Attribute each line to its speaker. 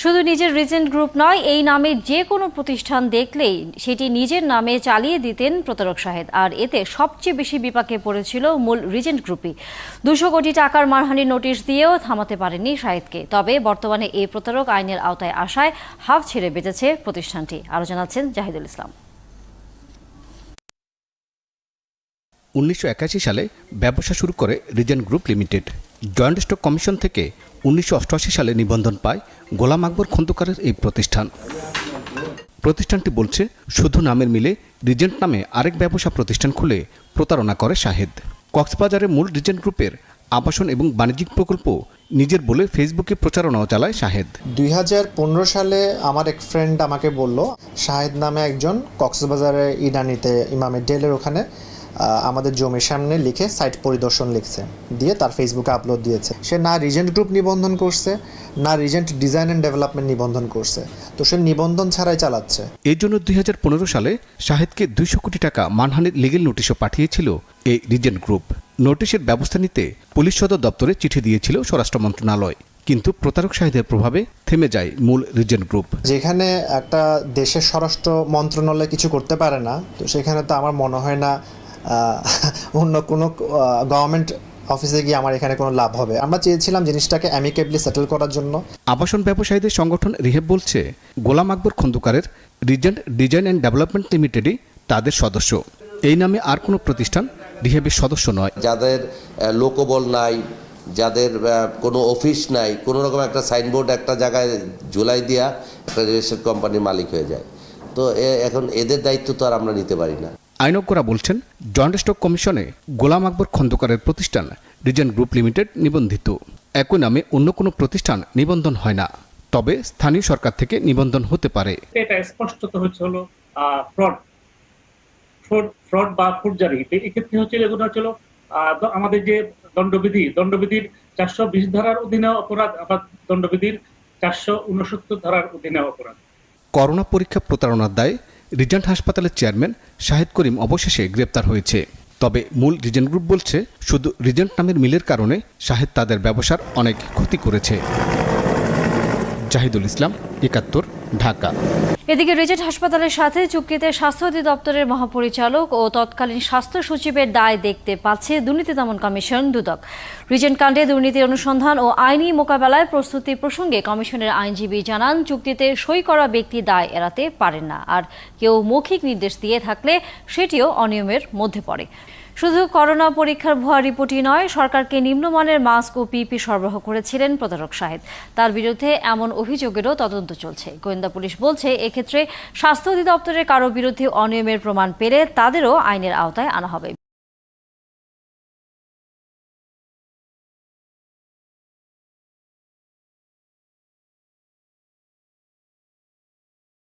Speaker 1: শুধু নিজের Regent group নয়, এই নামে যে কোনো প্রতিষ্ঠান দেখলেই সেটি নিজের নামে চালিয়ে দিতেন প্রতারক শাহেদ। আর এতে সবচেয়ে বেশি বিপাকে পড়েছিল মূল রিজেন্ট গ্রুপই। 200 কোটি টাকার মানহানির নোটিশ দিয়েও থামাতে পারেনি শাহেদকে। তবে বর্তমানে এই প্রতারক আইনের আওতায় আসায় হাফ ছেড়ে বেঁচেছে প্রতিষ্ঠানটি। আরও জানাচ্ছেন জাহিদুল ইসলাম।
Speaker 2: 1981 সালে ব্যবসা শুরু করে Regent group limited. Joint stock commission থেকে 1988 সালে নিবন্ধন পায় গোলাম আকবর খন্দকারের এই প্রতিষ্ঠানটি বলছে, শুধু নামের মিলে রিজেন্ট নামে আরেক ব্যবসা প্রতিষ্ঠান খুলে প্রতারণা করে শাহেদ। কক্সবাজারের মূল রিজেন্ট গ্রুপের আবাসন এবং বাণিজ্যিক প্রকল্প নিজের বলে ফেসবুকে প্রচারণাও চালায় শাহেদ।
Speaker 3: 2015 সালে আমার এক ফ্রেন্ড আমাকে বলল, শাহেদ নামে একজন কক্সবাজারের ইনানিতে ইমামের ডেলের ওখানে আমাদের জমির সামনে লিখে সাইট পরিদর্শন লিখছে, দিয়ে তার ফেসবুকে আপলোড দিয়েছে। সে না রিজেন্ট গ্রুপ নিবন্ধন করছে, না রিজেন্ট ডিজাইন অ্যান্ড ডেভেলপমেন্ট নিবন্ধন করছে, তো সে নিবন্ধন ছাড়াই চালাচ্ছে।
Speaker 2: এই জন্য 2015 সালে শাহেদকে 200 কোটি টাকা মানহানির লিগেল নোটিশও পাঠিয়েছিল এই রিজেন্ট গ্রুপ। নোটিশের ব্যবস্থা নিতে পুলিশ সদর দপ্তরে চিঠি দিয়েছিল স্বরাষ্ট্র মন্ত্রণালয়, কিন্তু প্রতারক শাহেদের প্রভাবে থেমে যায় মূল রিজেন্ট গ্রুপ।
Speaker 3: যেখানে একটা দেশের স্বরাষ্ট্র মন্ত্রণালয় কিছু করতে পারে না, তো সেখানে তো আমার মনে হয় না অন্য কোনো গভর্নমেন্ট অফিসে গিয়ে আমার এখানে কোনো লাভ হবে। আমরা চেয়েছিলাম জিনিসটাকে অ্যামিকেবলি সেটেল করার জন্য।
Speaker 2: আবাসন ব্যবসায়ীদের সংগঠন রিহেব বলছে, গোলাম আকবর খন্দকারের রিজেন্ট ডিজাইন অ্যান্ড ডেভেলপমেন্ট লিমিটেডই তাদের সদস্য। এই নামে আর কোনো প্রতিষ্ঠান রিহেবের সদস্য নয়।
Speaker 4: যাদের লোকবল নাই, যাদের কোনো অফিস নাই, কোনো রকম একটা সাইনবোর্ড একটা জায়গায় ঝুলাই দিয়া একটা রেজিস্টার্ড কোম্পানির মালিক হয়ে যায়, তো এখন এদের দায়িত্ব তো আর আমরা নিতে পারি না।
Speaker 2: আইনজ্ঞরা বলছেন, জয়েন্ট স্টক কমিশনে গোলাম আকবর খন্দকারের প্রতিষ্ঠান রিজেন্ট গ্রুপ লিমিটেড নিবন্ধিত। একই নামে অন্য কোনো প্রতিষ্ঠান নিবন্ধন হয় না, তবে স্থানীয় সরকার থেকে নিবন্ধন হতে পারে।
Speaker 5: এটা স্পষ্টত হচ্ছে হলো ফ্রড বা ফুটজারি। এক্ষেত্রে হচ্ছে এগুলো হচ্ছিল আমাদের যে দণ্ডবিধির 420 ধারার অধীনে অপরাধ, আবার দণ্ডবিধির 469 ধারার অধীনে অপরাধ।
Speaker 2: করোনা পরীক্ষা প্রতারণার দায়ে রিজেন্ট হাসপাতালের চেয়ারম্যান শাহেদ করিম অবশেষে গ্রেপ্তার হয়েছে। তবে মূল রিজেন্ট গ্রুপ বলছে, শুধু রিজেন্ট নামের মিলের কারণে শাহেদ তাদের ব্যবসার অনেক ক্ষতি করেছে। জাহিদুল ইসলাম, 71, ঢাকা।
Speaker 1: এদিকে রিজেন্ট হাসপাতালের সাথে চুক্তিতে স্বাস্থ্য অধিদপ্তরের মহাপরিচালক ও তৎকালীন স্বাস্থ্য সচিবের দায় দেখতে পাচ্ছে দুর্নীতি দমন কমিশন দুদক। রিজেন্ট কাণ্ডে দুর্নীতি অনুসন্ধান ও আইনি মোকাবেলায় প্রস্তুতি প্রসঙ্গে কমিশনের আইনজীবী জানান, চুক্তিতে সই করা ব্যক্তি দায় এড়াতে পারেন না, আর কেউ মৌখিক নির্দেশ দিয়ে থাকলে সেটিও অনিয়মের মধ্যে পড়ে। শুধু করোনা পরীক্ষার ভুয়া রিপোর্টই নয়, সরকারকে নিম্নমানের মাস্ক ও পিপি সরবরাহ করেছিলেন প্রতারক শাহেদ। তার বিরুদ্ধে এমন অভিযোগেরও তদন্ত চলছে। গোয়েন্দা পুলিশ বলছে, এক্ষেত্রে স্বাস্থ্য অধিদপ্তরের কারো বিরুদ্ধে অনিয়মের প্রমাণ পেলে তাদেরও আইনের আওতায় আনা হবে।